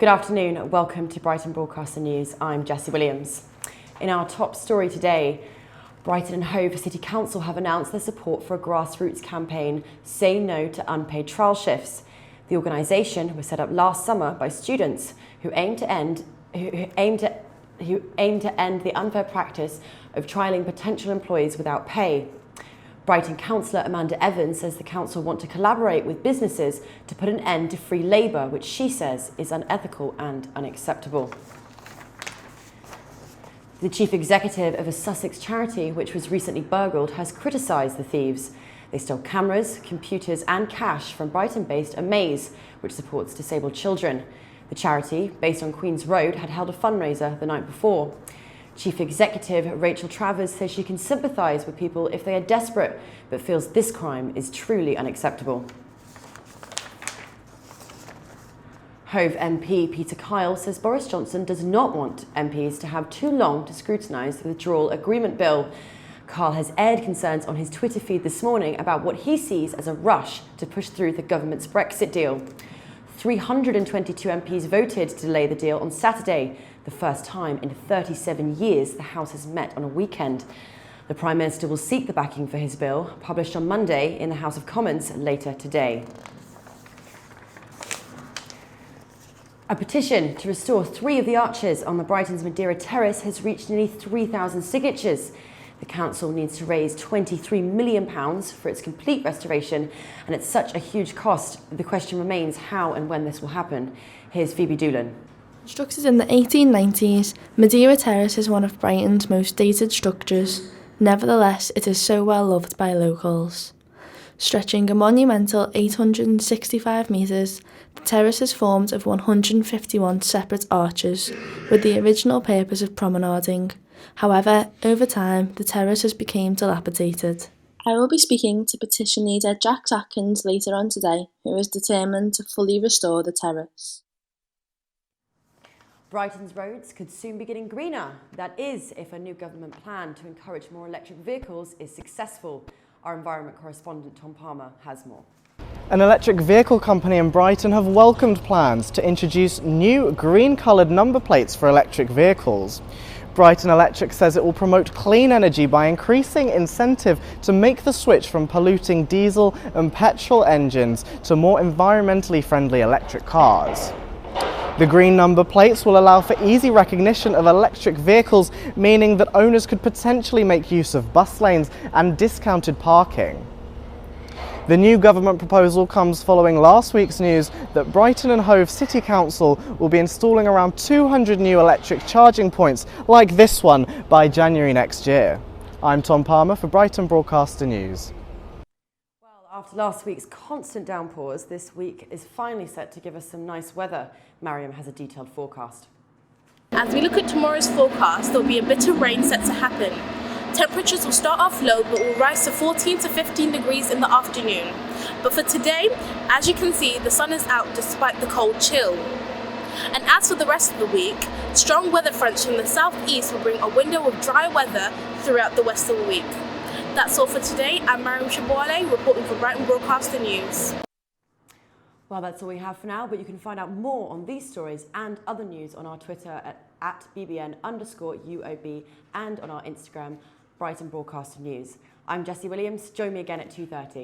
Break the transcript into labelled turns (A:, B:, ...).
A: Good afternoon and welcome to Brighton Broadcaster News. I'm Jessie Williams. In our top story today, Brighton and Hove City Council have announced their support for a grassroots campaign, Say No to Unpaid Trial Shifts. The organisation was set up last summer by students who aim to end the unfair practice of trialling potential employees without pay. Brighton councillor Amanda Evans says the council want to collaborate with businesses to put an end to free labour, which she says is unethical and unacceptable. The chief executive of a Sussex charity, which was recently burgled, has criticised the thieves. They stole cameras, computers and cash from Brighton-based Amaze, which supports disabled children. The charity, based on Queen's Road, had held a fundraiser the night before. Chief Executive Rachel Travers says she can sympathise with people if they are desperate, but feels this crime is truly unacceptable. Hove MP Peter Kyle says Boris Johnson does not want MPs to have too long to scrutinise the withdrawal agreement bill. Kyle has aired concerns on his Twitter feed this morning about what he sees as a rush to push through the government's Brexit deal. 322 MPs voted to delay the deal on Saturday, the first time in 37 years the House has met on a weekend. The Prime Minister will seek the backing for his bill, published on Monday in the House of Commons later today. A petition to restore 3 of the arches on the Brighton's Madeira Terrace has reached nearly 3,000 signatures. The council needs to raise £23 million for its complete restoration, and it's such a huge cost. The question remains how and when this will happen. Here's Phoebe Doolan.
B: Constructed in the 1890s, Madeira Terrace is one of Brighton's most dated structures. Nevertheless, it is so well loved by locals. Stretching a monumental 865 metres, the terrace is formed of 151 separate arches, with the original purpose of promenading. However, over time, the terrace has become dilapidated. I will be speaking to petition leader Jack Atkins later on today, who is determined to fully restore the terrace.
A: Brighton's roads could soon be getting greener. That is, if a new government plan to encourage more electric vehicles is successful. Our environment correspondent Tom Palmer has more.
C: An electric vehicle company in Brighton have welcomed plans to introduce new green-coloured number plates for electric vehicles. Brighton Electric says it will promote clean energy by increasing incentive to make the switch from polluting diesel and petrol engines to more environmentally friendly electric cars. The green number plates will allow for easy recognition of electric vehicles, meaning that owners could potentially make use of bus lanes and discounted parking. The new government proposal comes following last week's news that Brighton and Hove City Council will be installing around 200 new electric charging points like this one by January next year. I'm Tom Palmer for Brighton Broadcaster News.
A: Well, after last week's constant downpours, this week is finally set to give us some nice weather. Mariam has a detailed forecast.
D: As we look at tomorrow's forecast, there will be a bit of rain set to happen. Temperatures will start off low but will rise to 14 to 15 degrees in the afternoon. But for today, as you can see, the sun is out despite the cold chill. And as for the rest of the week, strong weather fronts from the southeast will bring a window of dry weather throughout the rest of the week. That's all for today. I'm Mariam Shabwale, reporting for Brighton Broadcaster News.
A: Well, that's all we have for now, but you can find out more on these stories and other news on our Twitter at BBN_UOB and on our Instagram, Brighton Broadcaster News. I'm Jessie Williams. Join me again at 2:30.